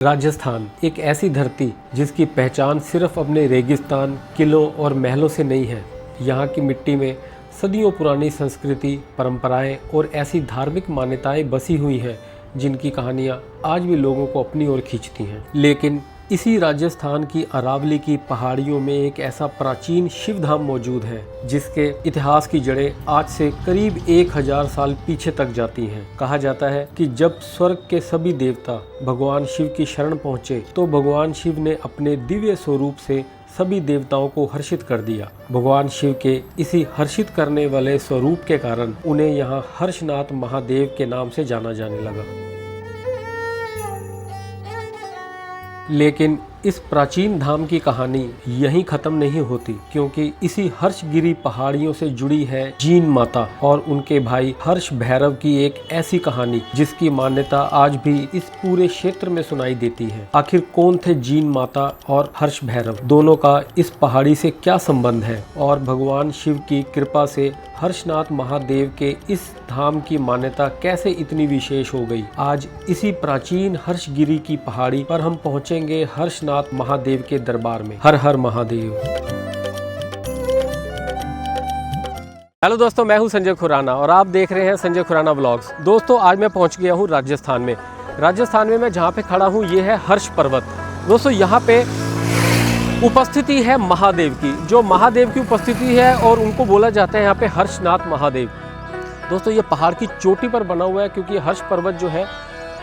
राजस्थान एक ऐसी धरती जिसकी पहचान सिर्फ अपने रेगिस्तान, किलों और महलों से नहीं है। यहाँ की मिट्टी में सदियों पुरानी संस्कृति, परंपराएं और ऐसी धार्मिक मान्यताएं बसी हुई हैं जिनकी कहानियाँ आज भी लोगों को अपनी ओर खींचती हैं। लेकिन इसी राजस्थान की अरावली की पहाड़ियों में एक ऐसा प्राचीन शिव धाम मौजूद है जिसके इतिहास की जड़ें आज से करीब 1000 साल पीछे तक जाती हैं। कहा जाता है कि जब स्वर्ग के सभी देवता भगवान शिव की शरण पहुँचे तो भगवान शिव ने अपने दिव्य स्वरूप से सभी देवताओं को हर्षित कर दिया। भगवान शिव के इसी हर्षित करने वाले स्वरूप के कारण उन्हें यहाँ हर्षनाथ महादेव के नाम से जाना जाने लगा। लेकिन इस प्राचीन धाम की कहानी यहीं खत्म नहीं होती, क्योंकि इसी हर्षगिरी पहाड़ियों से जुड़ी है जीन माता और उनके भाई हर्ष भैरव की एक ऐसी कहानी जिसकी मान्यता आज भी इस पूरे क्षेत्र में सुनाई देती है। आखिर कौन थे जीन माता और हर्ष भैरव, दोनों का इस पहाड़ी से क्या संबंध है और भगवान शिव की कृपा से हर्षनाथ महादेव के इस धाम की मान्यता कैसे इतनी विशेष हो गई। आज इसी प्राचीन हर्षगिरी की पहाड़ी पर हम पहुंचेंगे हर्षनाथ महादेव के दरबार में। हर हर महादेव। हेलो दोस्तों, मैं हूं संजय खुराना और आप देख रहे हैं संजय खुराना व्लॉग्स। दोस्तों, आज मैं पहुंच गया हूं राजस्थान में। मैं जहां पे खड़ा हूं ये है हर्ष पर्वत। दोस्तों, यहां पे उपस्थिति है महादेव की, जो महादेव की उपस्थिति है और उनको बोला जाता है यहाँ पे हर्षनाथ महादेव। दोस्तों, ये पहाड़ की चोटी पर बना हुआ है क्योंकि हर्ष पर्वत जो है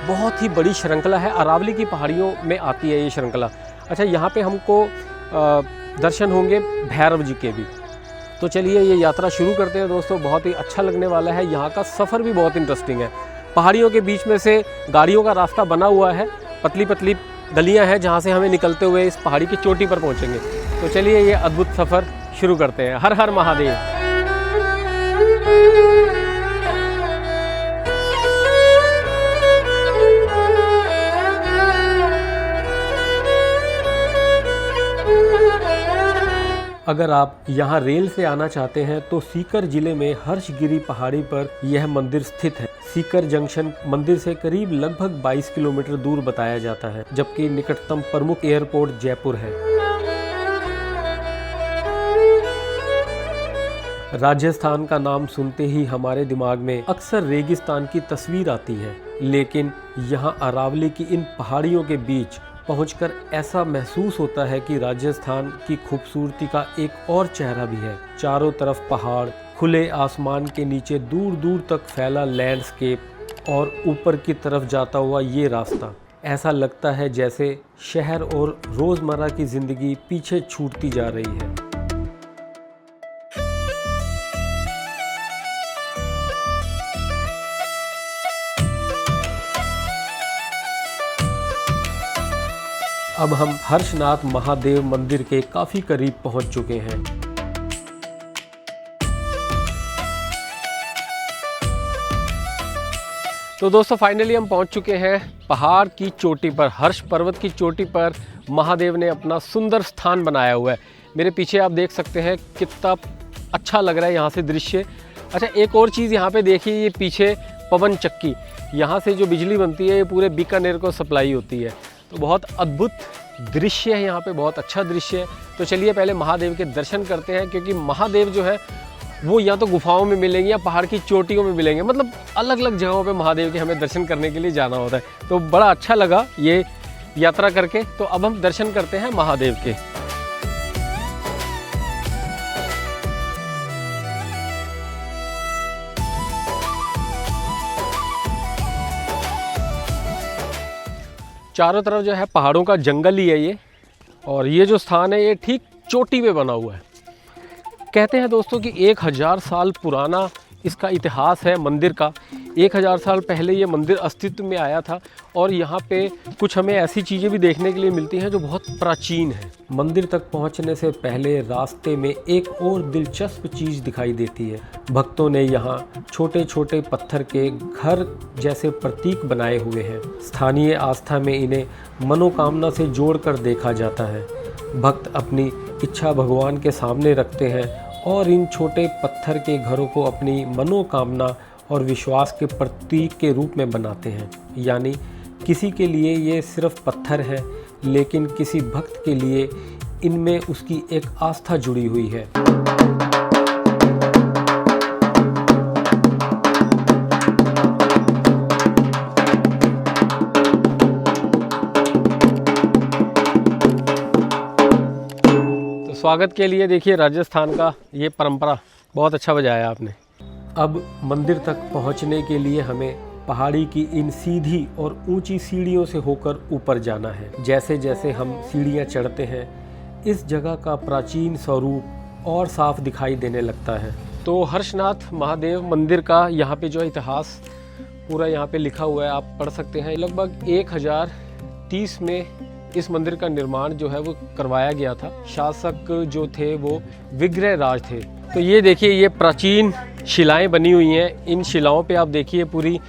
बहुत ही बड़ी श्रृंखला है। अरावली की पहाड़ियों में आती है ये श्रृंखला। अच्छा, यहाँ पे हमको दर्शन होंगे भैरव जी के भी। तो चलिए ये यात्रा शुरू करते हैं दोस्तों। बहुत ही अच्छा लगने वाला है। यहाँ का सफ़र भी बहुत इंटरेस्टिंग है। पहाड़ियों के बीच में से गाड़ियों का रास्ता बना हुआ है, पतली पतली गलियाँ हैं जहाँ से हमें निकलते हुए इस पहाड़ी की चोटी पर पहुँचेंगे। तो चलिए ये अद्भुत सफ़र शुरू करते हैं। हर हर महादेव। अगर आप यहाँ रेल से आना चाहते हैं तो सीकर जिले में हर्षगिरी पहाड़ी पर यह मंदिर स्थित है। सीकर जंक्शन मंदिर से करीब लगभग 22 किलोमीटर दूर बताया जाता है, जबकि निकटतम प्रमुख एयरपोर्ट जयपुर है। राजस्थान का नाम सुनते ही हमारे दिमाग में अक्सर रेगिस्तान की तस्वीर आती है, लेकिन यहाँ अरावली की इन पहाड़ियों के बीच पहुंचकर ऐसा महसूस होता है कि राजस्थान की खूबसूरती का एक और चेहरा भी है। चारों तरफ पहाड़, खुले आसमान के नीचे दूर दूर तक फैला लैंडस्केप और ऊपर की तरफ जाता हुआ ये रास्ता। ऐसा लगता है जैसे शहर और रोज़मर्रा की ज़िंदगी पीछे छूटती जा रही है। अब हम हर्षनाथ महादेव मंदिर के काफ़ी करीब पहुंच चुके हैं। तो दोस्तों, फाइनली हम पहुंच चुके हैं पहाड़ की चोटी पर। हर्ष पर्वत की चोटी पर महादेव ने अपना सुंदर स्थान बनाया हुआ है। मेरे पीछे आप देख सकते हैं कितना अच्छा लग रहा है यहाँ से दृश्य। अच्छा, एक और चीज़ यहाँ पे देखिए, ये पीछे पवन चक्की, यहाँ से जो बिजली बनती है ये पूरे बीकानेर को सप्लाई होती है। तो बहुत अद्भुत दृश्य है यहाँ पे, बहुत अच्छा दृश्य है। तो चलिए पहले महादेव के दर्शन करते हैं, क्योंकि महादेव जो है वो या तो गुफाओं में मिलेंगे या पहाड़ की चोटियों में मिलेंगे। मतलब अलग अलग जगहों पे महादेव के हमें दर्शन करने के लिए जाना होता है। तो बड़ा अच्छा लगा ये यात्रा करके। तो अब हम दर्शन करते हैं महादेव के। चारों तरफ जो है पहाड़ों का जंगल ही है ये, और ये जो स्थान है ये ठीक चोटी पे बना हुआ है। कहते हैं दोस्तों कि 1000 साल पुराना इसका इतिहास है मंदिर का। 1000 साल पहले ये मंदिर अस्तित्व में आया था और यहाँ पे कुछ हमें ऐसी चीज़ें भी देखने के लिए मिलती हैं जो बहुत प्राचीन है। मंदिर तक पहुँचने से पहले रास्ते में एक और दिलचस्प चीज़ दिखाई देती है। भक्तों ने यहाँ छोटे छोटे पत्थर के घर जैसे प्रतीक बनाए हुए हैं। स्थानीय आस्था में इन्हें मनोकामना से जोड़कर देखा जाता है। भक्त अपनी इच्छा भगवान के सामने रखते हैं और इन छोटे पत्थर के घरों को अपनी मनोकामना और विश्वास के प्रतीक के रूप में बनाते हैं। यानी किसी के लिए ये सिर्फ पत्थर है, लेकिन किसी भक्त के लिए इनमें उसकी एक आस्था जुड़ी हुई है। तो स्वागत के लिए देखिए राजस्थान का ये परंपरा बहुत अच्छा बजाया आपने। अब मंदिर तक पहुंचने के लिए हमें पहाड़ी की इन सीधी और ऊंची सीढ़ियों से होकर ऊपर जाना है। जैसे जैसे हम सीढ़ियां चढ़ते हैं, इस जगह का प्राचीन स्वरूप और साफ दिखाई देने लगता है। तो हर्षनाथ महादेव मंदिर का यहाँ पे जो इतिहास पूरा यहाँ पे लिखा हुआ है, आप पढ़ सकते हैं। लगभग 1030 में इस मंदिर का निर्माण जो है वो करवाया गया था। शासक जो थे वो विग्रह राज थे। तो ये देखिए, ये प्राचीन शिलाएं बनी हुई हैं। इन शिलाओं पे आप देखिए पूरी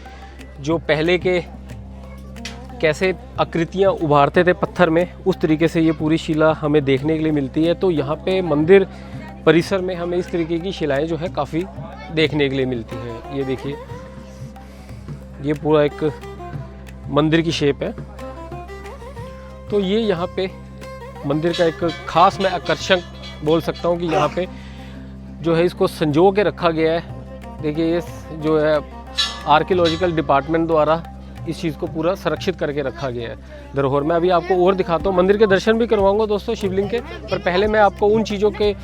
जो पहले के कैसे आकृतियाँ उभारते थे पत्थर में, उस तरीके से ये पूरी शिला हमें देखने के लिए मिलती है। तो यहाँ पे मंदिर परिसर में हमें इस तरीके की शिलाएं जो है काफ़ी देखने के लिए मिलती हैं। ये देखिए, ये पूरा एक मंदिर की शेप है। तो ये यहाँ पे मंदिर का एक ख़ास मैं आकर्षण बोल सकता हूँ कि यहाँ पे जो है इसको संजो के रखा गया है। देखिए, ये जो है आर्कियोलॉजिकल डिपार्टमेंट द्वारा इस चीज़ को पूरा संरक्षित करके रखा गया है धरोहर। मैं अभी आपको और दिखाता हूँ, मंदिर के दर्शन भी करवाऊंगा दोस्तों शिवलिंग के, पर पहले मैं आपको उन चीज़ों के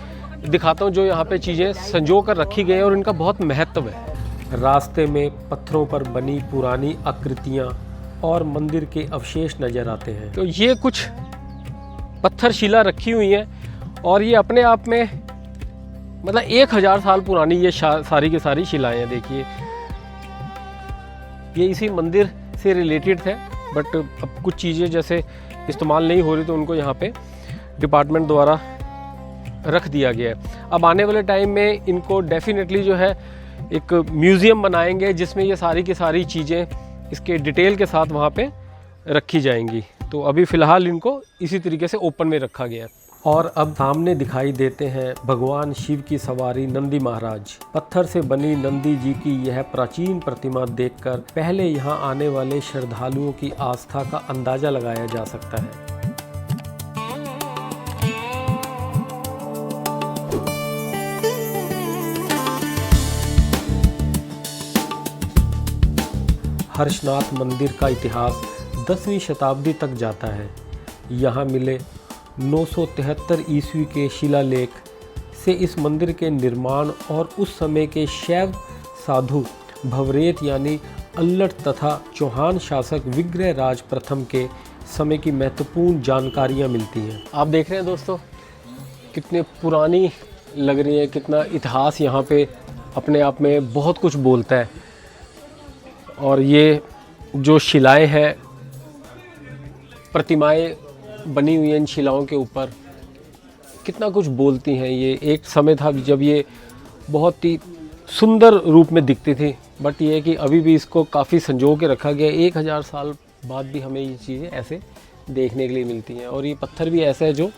दिखाता हूँ जो यहाँ पे चीज़ें संजो कर रखी गई हैं और इनका बहुत महत्व है। रास्ते में पत्थरों पर बनी पुरानी आकृतियाँ और मंदिर के अवशेष नज़र आते हैं। तो ये कुछ पत्थर शिला रखी हुई हैं और ये अपने आप में मतलब 1000 साल पुरानी ये सारी की सारी शिलाएँ हैं। देखिए, ये इसी मंदिर से रिलेटेड थे, बट अब कुछ चीज़ें जैसे इस्तेमाल नहीं हो रही तो उनको यहाँ पे डिपार्टमेंट द्वारा रख दिया गया है। अब आने वाले टाइम में इनको डेफिनेटली जो है एक म्यूज़ियम बनाएंगे जिसमें ये सारी की सारी चीज़ें इसके डिटेल के साथ वहाँ पे रखी जाएंगी। तो अभी फ़िलहाल इनको इसी तरीके से ओपन में रखा गया है। और अब सामने दिखाई देते हैं भगवान शिव की सवारी नंदी महाराज। पत्थर से बनी नंदी जी की यह प्राचीन प्रतिमा देखकर पहले यहाँ आने वाले श्रद्धालुओं की आस्था का अंदाजा लगाया जा सकता है। हर्षनाथ मंदिर का इतिहास 10वीं शताब्दी तक जाता है। यहाँ मिले 973 ईस्वी के शिलालेख से इस मंदिर के निर्माण और उस समय के शैव साधु भवरेत यानी अल्लट तथा चौहान शासक विग्रह राज प्रथम के समय की महत्वपूर्ण जानकारियाँ मिलती हैं। आप देख रहे हैं दोस्तों कितने पुरानी लग रही है, कितना इतिहास यहाँ पे अपने आप में बहुत कुछ बोलता है। और ये जो शिलाएं हैं, प्रतिमाएं बनी हुई हैं इन शिलाओं के ऊपर, कितना कुछ बोलती हैं। ये एक समय था जब ये बहुत ही सुंदर रूप में दिखती थी, बट ये है कि अभी भी इसको काफ़ी संजो के रखा गया। 1000 साल बाद भी हमें ये चीज़ें ऐसे देखने के लिए मिलती हैं। और ये पत्थर भी ऐसा है जो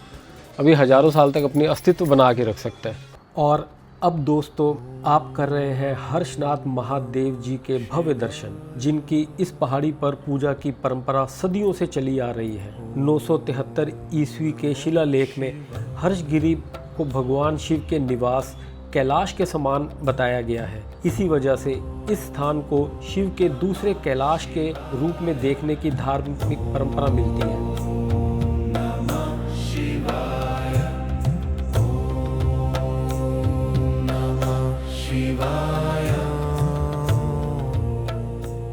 अभी हज़ारों साल तक अपनी अस्तित्व बना के रख सकता है। और अब दोस्तों आप कर रहे हैं हर्षनाथ महादेव जी के भव्य दर्शन, जिनकी इस पहाड़ी पर पूजा की परंपरा सदियों से चली आ रही है। 973 ईस्वी के शिलालेख में हर्षगिरी को भगवान शिव के निवास कैलाश के समान बताया गया है। इसी वजह से इस स्थान को शिव के दूसरे कैलाश के रूप में देखने की धार्मिक परंपरा मिलती है।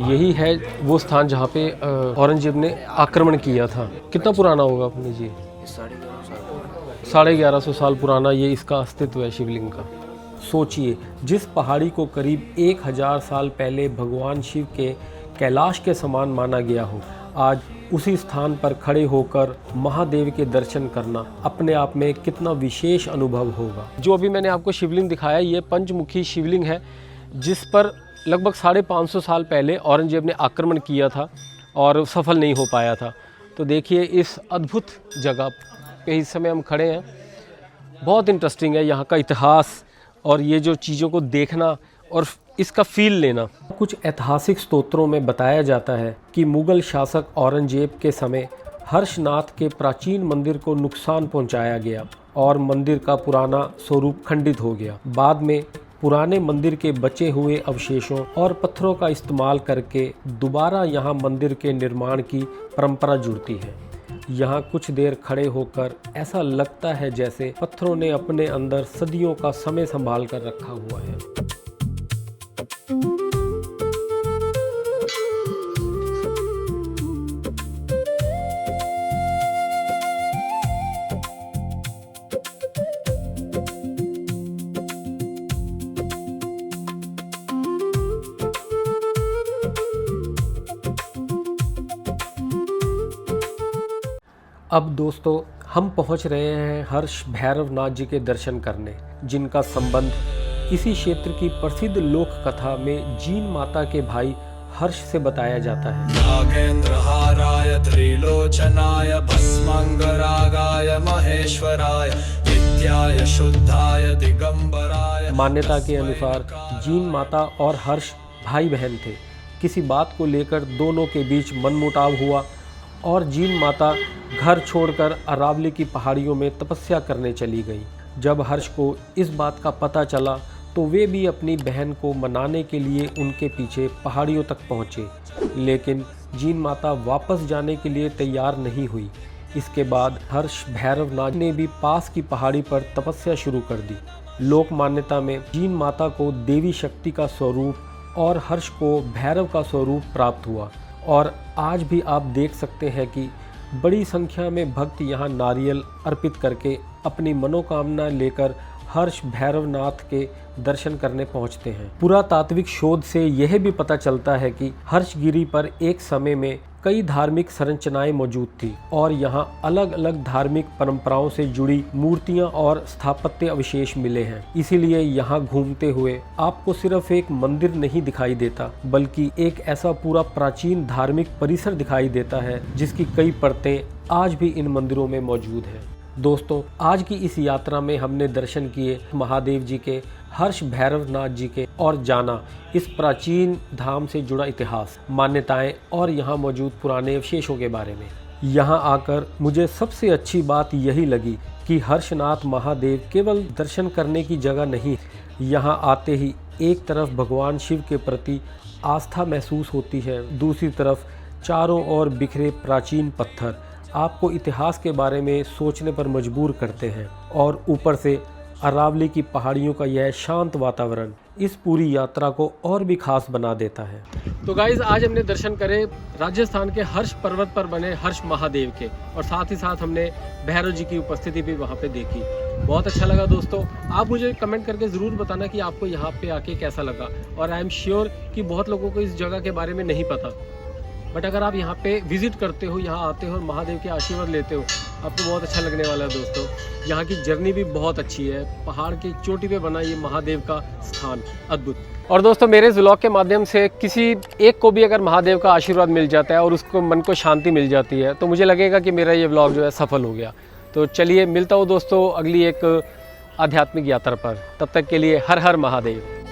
यही है वो स्थान जहाँ पे औरंगजेब ने आक्रमण किया था। कितना पुराना होगा अपने जी? 1150 साल पुराना ये इसका अस्तित्व है शिवलिंग का। सोचिए, जिस पहाड़ी को करीब 1000 साल पहले भगवान शिव के कैलाश के समान माना गया हो, आज उसी स्थान पर खड़े होकर महादेव के दर्शन करना अपने आप में कितना विशेष अनुभव होगा। जो अभी मैंने आपको शिवलिंग दिखाया, ये पंचमुखी शिवलिंग है, जिस पर लगभग 550 साल पहले औरंगजेब ने आक्रमण किया था और सफल नहीं हो पाया था। तो देखिए इस अद्भुत जगह पे इस समय हम खड़े हैं। बहुत इंटरेस्टिंग है यहाँ का इतिहास और ये जो चीज़ों को देखना और इसका फील लेना। कुछ ऐतिहासिक स्तोत्रों में बताया जाता है कि मुगल शासक औरंगजेब के समय हर्षनाथ के प्राचीन मंदिर को नुकसान पहुंचाया गया और मंदिर का पुराना स्वरूप खंडित हो गया। बाद में पुराने मंदिर के बचे हुए अवशेषों और पत्थरों का इस्तेमाल करके दोबारा यहाँ मंदिर के निर्माण की परंपरा जुड़ती है। यहाँ कुछ देर खड़े होकर ऐसा लगता है जैसे पत्थरों ने अपने अंदर सदियों का समय संभाल कर रखा हुआ है। अब दोस्तों हम पहुंच रहे हैं हर्ष भैरवनाथ जी के दर्शन करने, जिनका संबंध इसी क्षेत्र की प्रसिद्ध लोक कथा में जीन माता के भाई हर्ष से बताया जाता है। नागेंद्रहाराय त्रिलोचनाय भस्मांगरागाय महेश्वराय नित्याय शुद्धाय दिगंबराय। मान्यता के अनुसार जीन माता और हर्ष भाई बहन थे। किसी बात को लेकर दोनों के बीच मनमुटाव हुआ और जीन माता घर छोड़कर अरावली की पहाड़ियों में तपस्या करने चली गई। जब हर्ष को इस बात का पता चला तो वे भी अपनी बहन को मनाने के लिए उनके पीछे पहाड़ियों तक पहुँचे, लेकिन जीन माता वापस जाने के लिए तैयार नहीं हुई। इसके बाद हर्ष भैरवनाथ ने भी पास की पहाड़ी पर तपस्या शुरू कर दी। लोक मान्यता में जीन माता को देवी शक्ति का स्वरूप और हर्ष को भैरव का स्वरूप प्राप्त हुआ और आज भी आप देख सकते हैं कि बड़ी संख्या में भक्त यहाँ नारियल अर्पित करके अपनी मनोकामना लेकर हर्ष भैरवनाथ के दर्शन करने पहुँचते हैं। पुरातात्विक शोध से यह भी पता चलता है कि हर्षगिरी पर एक समय में कई धार्मिक संरचनाएं मौजूद थी और यहाँ अलग अलग धार्मिक परंपराओं से जुड़ी मूर्तियाँ और स्थापत्य अवशेष मिले हैं। इसीलिए यहाँ घूमते हुए आपको सिर्फ एक मंदिर नहीं दिखाई देता, बल्कि एक ऐसा पूरा प्राचीन धार्मिक परिसर दिखाई देता है जिसकी कई परतें आज भी इन मंदिरों में मौजूद हैं। दोस्तों, आज की इस यात्रा में हमने दर्शन किए महादेव जी के, हर्ष भैरवनाथ जी के और जाना इस प्राचीन धाम से जुड़ा इतिहास, मान्यताएं और यहाँ मौजूद पुराने अवशेषों के बारे में। यहाँ आकर मुझे सबसे अच्छी बात यही लगी कि हर्षनाथ महादेव केवल दर्शन करने की जगह नहीं, यहाँ आते ही एक तरफ भगवान शिव के प्रति आस्था महसूस होती है, दूसरी तरफ चारों ओर बिखरे प्राचीन पत्थर आपको इतिहास के बारे में सोचने पर मजबूर करते हैं और ऊपर से अरावली की पहाड़ियों का यह शांत वातावरण इस पूरी यात्रा को और भी खास बना देता है। तो गाइज, आज हमने दर्शन करे राजस्थान के हर्ष पर्वत पर बने हर्ष महादेव के और साथ ही साथ हमने भैरव जी की उपस्थिति भी वहाँ पे देखी। बहुत अच्छा लगा दोस्तों। आप मुझे कमेंट करके ज़रूर बताना कि आपको यहाँ पे आके कैसा लगा, और आई एम श्योर कि बहुत लोगों को इस जगह के बारे में नहीं पता, बट अगर आप यहाँ पे विजिट करते हो, यहाँ आते हो और महादेव के आशीर्वाद लेते हो, आपको बहुत अच्छा लगने वाला है दोस्तों। यहाँ की जर्नी भी बहुत अच्छी है। पहाड़ की चोटी पे बना ये महादेव का स्थान अद्भुत। और दोस्तों, मेरे इस व्लॉग के माध्यम से किसी एक को भी अगर महादेव का आशीर्वाद मिल जाता है और उसको मन को शांति मिल जाती है, तो मुझे लगेगा कि मेरा ये व्लॉग जो है सफल हो गया। तो चलिए मिलता हूँ दोस्तों अगली एक आध्यात्मिक यात्रा पर। तब तक के लिए हर हर महादेव।